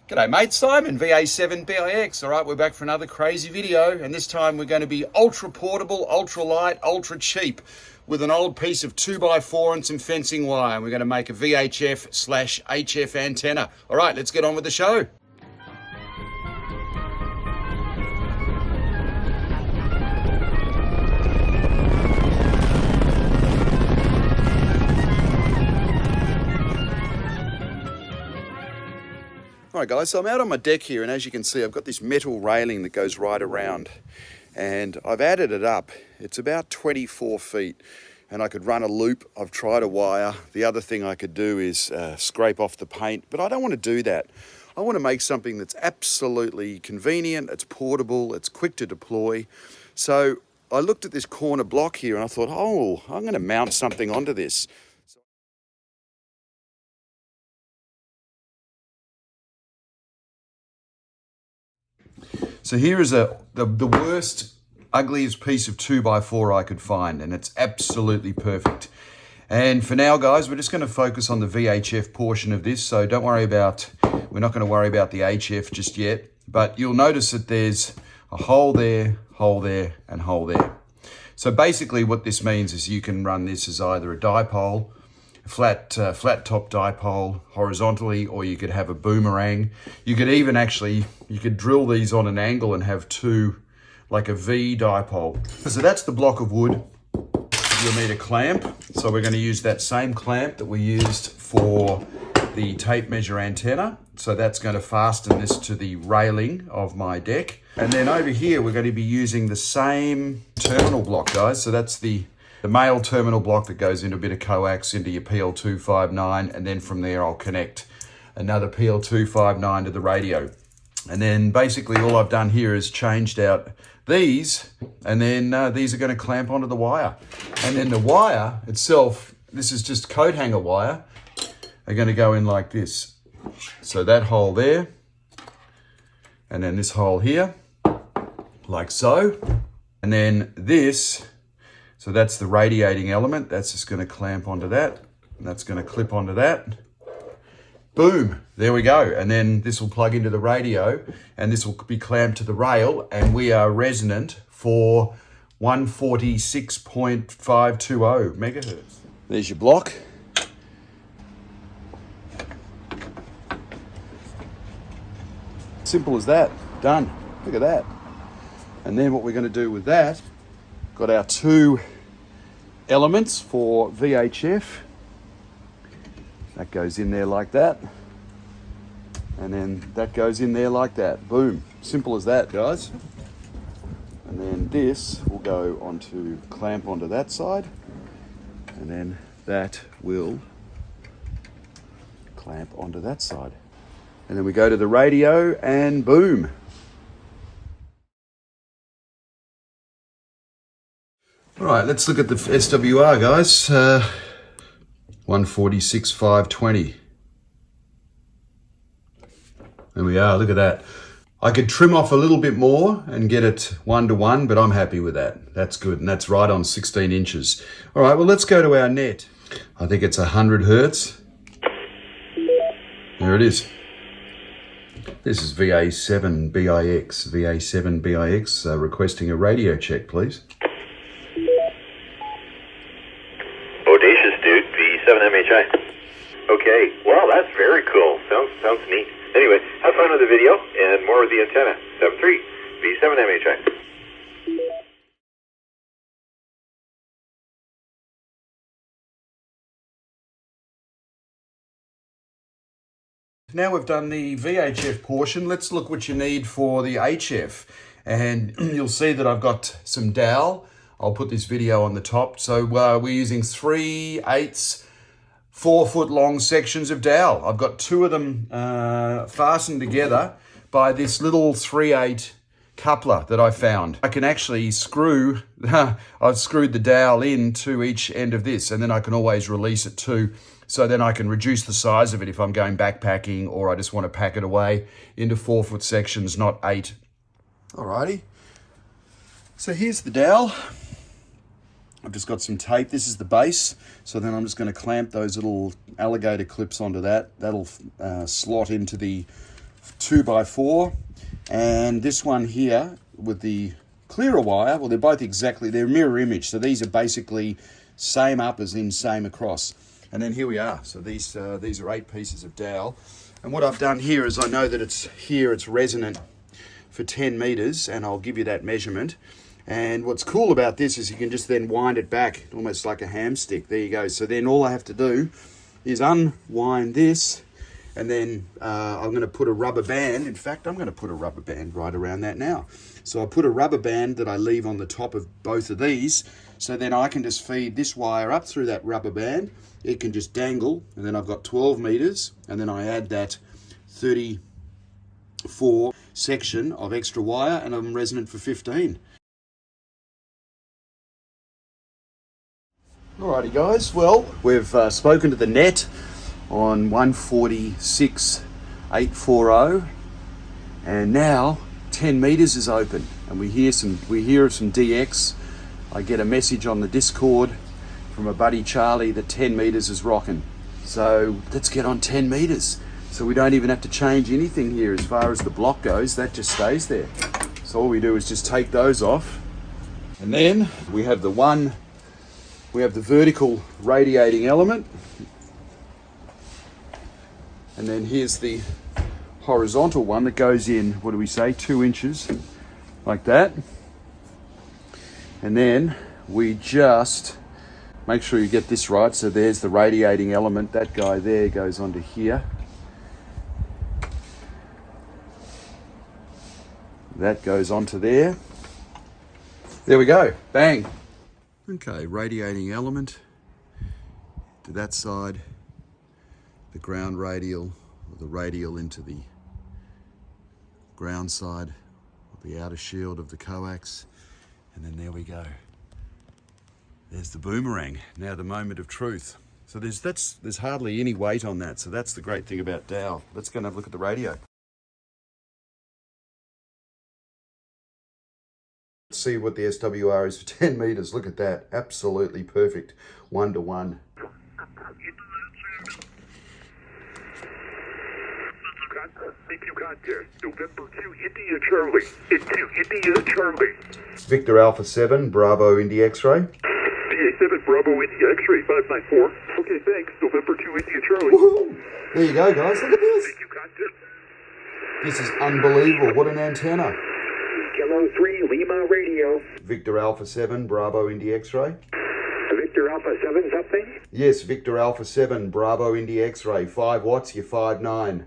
G'day mate, Simon, VA7BIX. Alright, we're back for another crazy video, and this time we're going to be ultra portable, ultra light, ultra cheap with an old piece of 2x4 and some fencing wire, and we're going to make a VHF/HF antenna. Alright, let's get on with the show. Alright guys, so I'm out on my deck here, and as you can see I've got this metal railing that goes right around, and I've added it up. It's about 24 feet and I could run a loop. I've tried a wire. The other thing I could do is scrape off the paint, but I don't want to do that. I want to make something that's absolutely convenient, it's portable, it's quick to deploy. So I looked at this corner block here and I thought, oh, I'm going to mount something onto this. So here is the worst, ugliest piece of 2x4 I could find, and it's absolutely perfect. And for now, guys, we're just going to focus on the VHF portion of this, so don't worry about, we're not going to worry about the HF just yet, but you'll notice that there's a hole there, and hole there. So basically what this means is you can run this as either a dipole, flat top dipole horizontally, or you could have a boomerang. You could even actually, you could drill these on an angle and have two, like a V dipole. So that's the block of wood. You'll need a clamp. So we're going to use that same clamp that we used for the tape measure antenna. So that's going to fasten this to the railing of my deck. And then over here, we're going to be using the same terminal block, guys. So that's the male terminal block that goes into a bit of coax into your PL259, and then from there I'll connect another PL259 to the radio. And then basically all I've done here is changed out these, and then these are going to clamp onto the wire. And then the wire itself, this is just coat hanger wire, are going to go in like this. So that hole there, and then this hole here, like so. And then this, so that's the radiating element. That's just going to clamp onto that. And that's going to clip onto that. Boom, there we go. And then this will plug into the radio, and this will be clamped to the rail, and we are resonant for 146.520 megahertz. There's your block. Simple as that, done. Look at that. And then what we're going to do with that, got our two elements for VHF. That goes in there like that. And then that goes in there like that. Boom. Simple as that, guys. And then this will go onto, clamp onto that side. And then that will clamp onto that side. And then we go to the radio and boom. All right, let's look at the SWR, guys. 146.520. There we are, look at that. I could trim off a little bit more and get it 1-to-1, but I'm happy with that. That's good, and that's right on 16 inches. All right, well, let's go to our net. I think it's 100 hertz. There it is. This is VA7BIX. VA7BIX requesting a radio check, please. Audacious, dude. V7MHI. Okay, well, that's very cool. Sounds neat. Anyway, have fun with the video and more with the antenna. 7.3 V7MHI. Now we've done the VHF portion, let's look what you need for the HF. And you'll see that I've got some dowel. I'll put this video on the top. So we're using 3/8 4-foot long sections of dowel. I've got two of them fastened together by this little 3/8 coupler that I found. I can actually screw, I've screwed the dowel in to each end of this, and then I can always release it too. So then I can reduce the size of it if I'm going backpacking, or I just want to pack it away into 4-foot sections, not 8. Alrighty. So here's the dowel. I've just got some tape. This is the base. So then I'm just going to clamp those little alligator clips onto that. That'll slot into the 2x4, and this one here with the clearer wire, well, they're both exactly, they're mirror image, so these are basically same up as in same across. And then here we are. So these are 8 pieces of dowel. And what I've done here is I know that it's resonant for 10 meters, and I'll give you that measurement. And what's cool about this is you can just then wind it back, almost like a hamstick. There you go. So then all I have to do is unwind this, and then I'm going to put a rubber band. In fact, I'm going to put a rubber band right around that now. So I put a rubber band that I leave on the top of both of these, so then I can just feed this wire up through that rubber band. It can just dangle, and then I've got 12 meters, and then I add that 34 section of extra wire, and I'm resonant for 15. Alrighty guys, well, we've spoken to the net on 146.840, and now 10 meters is open, and we hear of some DX. I get a message on the Discord from a buddy Charlie that 10 meters is rocking. So let's get on 10 meters. So we don't even have to change anything here as far as the block goes, that just stays there. So all we do is just take those off. And then we have the vertical radiating element. And then here's the horizontal one that goes in, what do we say, 2 inches, like that. And then we just make sure you get this right. So there's the radiating element. That guy there goes onto here. That goes onto there. There we go. Bang. Okay, radiating element to that side. The ground radial, or the radial into the ground side of the outer shield of the coax. And then there we go. There's the boomerang, now the moment of truth. So there's hardly any weight on that, so that's the great thing about Dowel. Let's go and have a look at the radio. Let's see what the SWR is for 10 meters. Look at that, absolutely perfect, 1-to-1. You got this. November 2 India Charlie. It's 2 India Charlie. Victor Alpha 7, Bravo India X-ray. DA7 Bravo India X-ray 594. Okay, thanks. November 2 India Charlie. Woohoo! There you go, guys. Look at this. You got this. This is unbelievable. What an antenna. Kilo 3 Lima Radio. Victor Alpha 7, Bravo India X-ray. Victor Alpha 7 something? Yes, Victor Alpha 7, Bravo India X-ray. 5 watts, you're 5.9.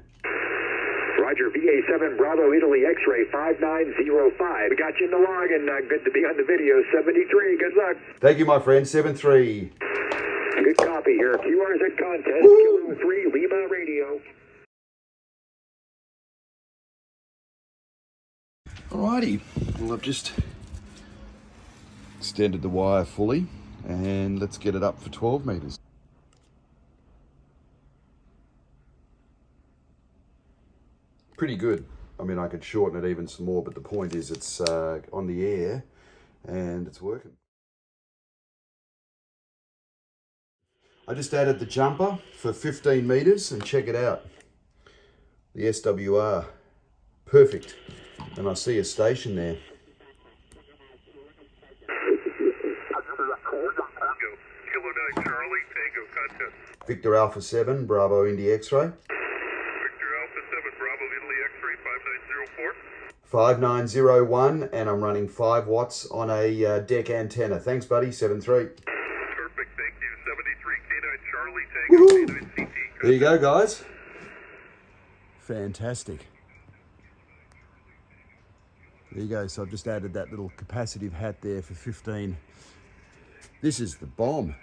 Roger, VA7 Bravo Italy X-ray 5905. We got you in the log, and good to be on the video. 73. Good luck. Thank you, my friend. 7-3. Good copy here. QR's at contest. Kilo 3 Lima Radio. Alrighty. Well, I've just extended the wire fully, and let's get it up for 12 meters. Pretty good. I mean, I could shorten it even some more, but the point is it's on the air and it's working. I just added the jumper for 15 meters, and check it out. The SWR, perfect. And I see a station there. Victor Alpha 7, Bravo India X-ray. 5901, and I'm running 5 watts on a deck antenna. Thanks, buddy. 7-3. Perfect, thank you. 73 K9 Charlie Tango K9 CT. There you go, guys. Fantastic. There you go. So I've just added that little capacitive hat there for 15. This is the bomb.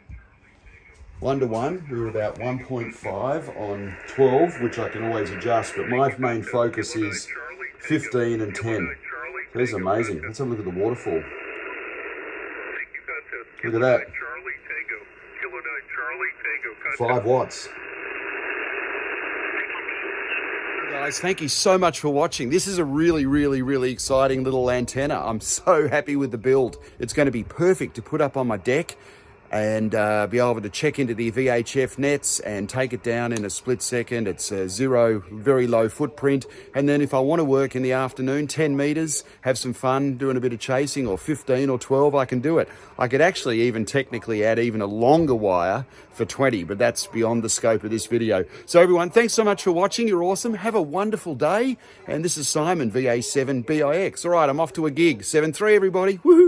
1-to-1. We were about 1.5 on 12, which I can always adjust, but my main focus is 15 and 10. That's amazing. Let's have a look at the waterfall. Look at that. 5 watts. Guys, thank you so much for watching. This is a really exciting little antenna. I'm so happy with the build. It's going to be perfect to put up on my deck and be able to check into the VHF nets and take it down in a split second. It's a zero, very low footprint. And then if I want to work in the afternoon, 10 meters, have some fun doing a bit of chasing, or 15 or 12, I can do it. I could actually even technically add even a longer wire for 20, but that's beyond the scope of this video. So everyone, thanks so much for watching. You're awesome. Have a wonderful day. And this is Simon, VA7BIX. All right, I'm off to a gig. 7-3, everybody. Woohoo!